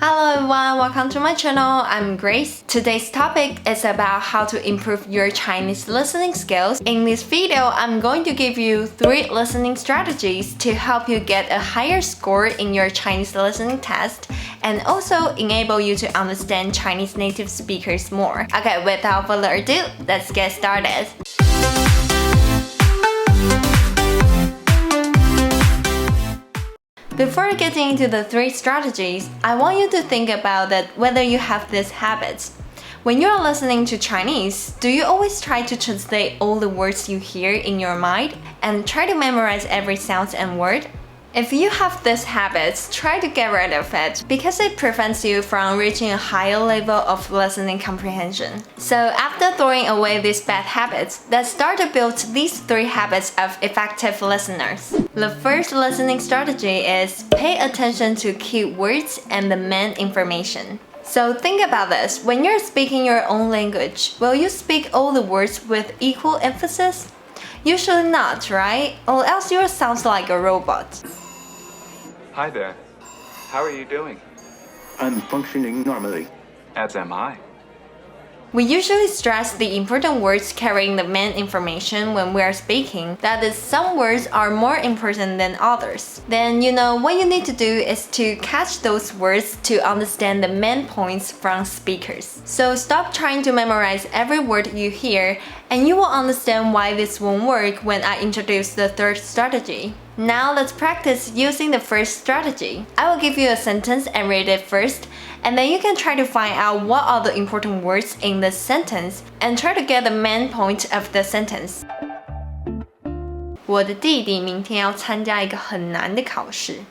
Hello everyone, welcome to my channel. I'm Grace. Today's topic is about how to improve your Chinese listening skills. In this video, I'm going to give you 3 listening strategies to help you get a higher score in your Chinese listening test and also enable you to understand Chinese native speakers more. Okay, without further ado, let's get started. Before getting into the 3 strategies, I want you to think about that whether you have these habits. When you're listening to Chinese, do you always try to translate all the words you hear in your mind and try to memorize every sound and word? If you have these habits, try to get rid of it because it prevents you from reaching a higher level of listening comprehension. So after throwing away these bad habits, let's start to build these 3 habits of effective listeners. The first listening strategy is pay attention to key words and the main information. So think about this, when you're speaking your own language, will you speak all the words with equal emphasis? Usually not, right? Or else you sound like a robot. Hi there. How are you doing? I'm functioning normally. As am I. We usually stress the important words carrying the main information when we are speaking. That is, some words are more important than others. Then what you need to do is to catch those words to understand the main points from speakers. So stop trying to memorize every word you hear and you will understand why this won't work when I introduce the 3rd strategy. Now let's practice using the first strategy. I will give you a sentence and read it first, and then you can try to find out what are the important words in this sentence and try to get the main point of the sentence. 我的弟弟明天要参加一个很难的考试。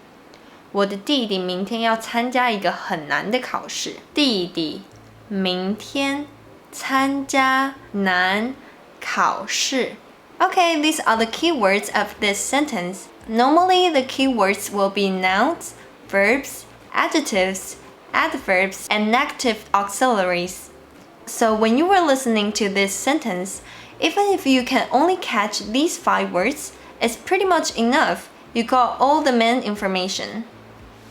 我的弟弟明天要参加一个很难的考试。弟弟明天参加难考试。Okay, these are the keywords of this sentence. Normally, the keywords will be nouns, verbs, adjectives, adverbs, and negative auxiliaries. So when you were listening to this sentence, even if you can only catch these 5 words, it's pretty much enough. You got all the main information.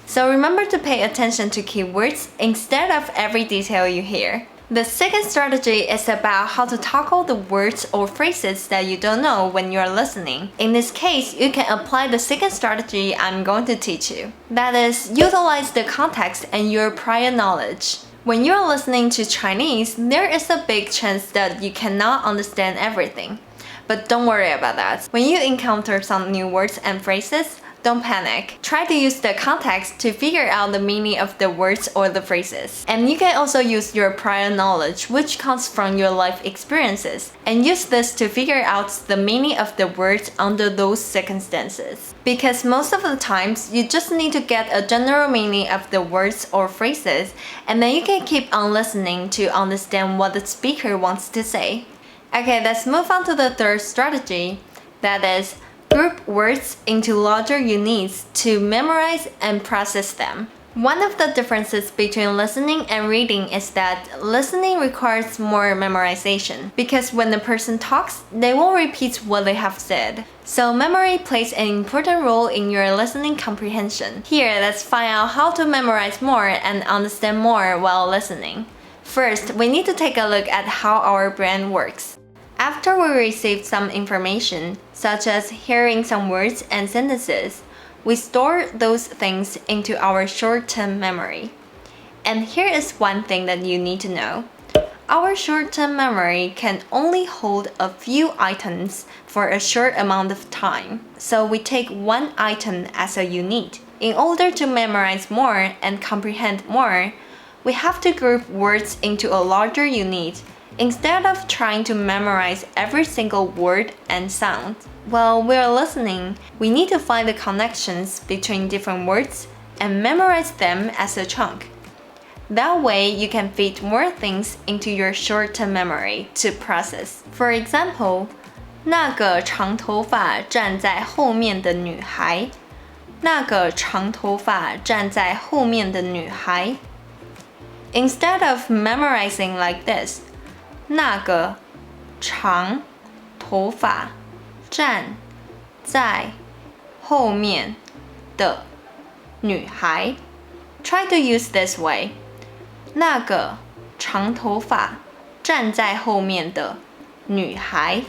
So remember to pay attention to keywords instead of every detail you hear. The second strategy is about how to tackle the words or phrases that you don't know when you're listening. In this case, you can apply the second strategy I'm going to teach you. That is, utilize the context and your prior knowledge. When you're listening to Chinese, there is a big chance that you cannot understand everything. But don't worry about that. When you encounter some new words and phrases, don't panic. Try to use the context to figure out the meaning of the words or the phrases. And you can also use your prior knowledge, which comes from your life experiences, and use this to figure out the meaning of the words under those circumstances. Because most of the times, you just need to get a general meaning of the words or phrases, and then you can keep on listening to understand what the speaker wants to say. Okay, let's move on to the 3rd strategy. That is, group words into larger units to memorize and process them. One of the differences between listening and reading is that listening requires more memorization because when the person talks, they won't repeat what they have said. So memory plays an important role in your listening comprehension. Here, let's find out how to memorize more and understand more while listening. First, we need to take a look at how our brain works. After we receive some information, such as hearing some words and sentences, we store those things into our short-term memory. And here is one thing that you need to know. Our short-term memory can only hold a few items for a short amount of time. So we take one item as a unit. In order to memorize more and comprehend more, we have to group words into a larger unit instead of trying to memorize every single word and sound. While we're listening, we need to find the connections between different words and memorize them as a chunk. That way, you can fit more things into your short-term memory to process. For example, 那个长头发站在后面的女孩。那个长头发站在后面的女孩。Instead of memorizing like this, 那个长头发站在后面的女孩 Try to use this way. 那个长头发站在后面的女孩。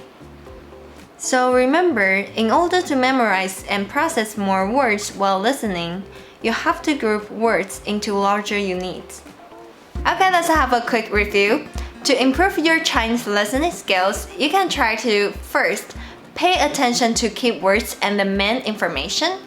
So remember, in order to memorize and process more words while listening, you have to group words into larger units. Okay, let's have a quick review. To improve your Chinese listening skills, you can try to first, pay attention to keywords and the main information.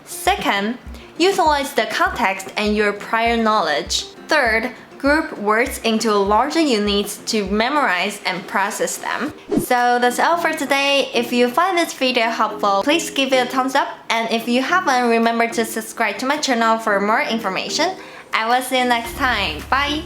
Second, utilize the context and your prior knowledge. Third, group words into larger units to memorize and process them. So that's all for today. If you find this video helpful, please give it a thumbs up. And if you haven't, remember to subscribe to my channel for more information. I will see you next time. Bye!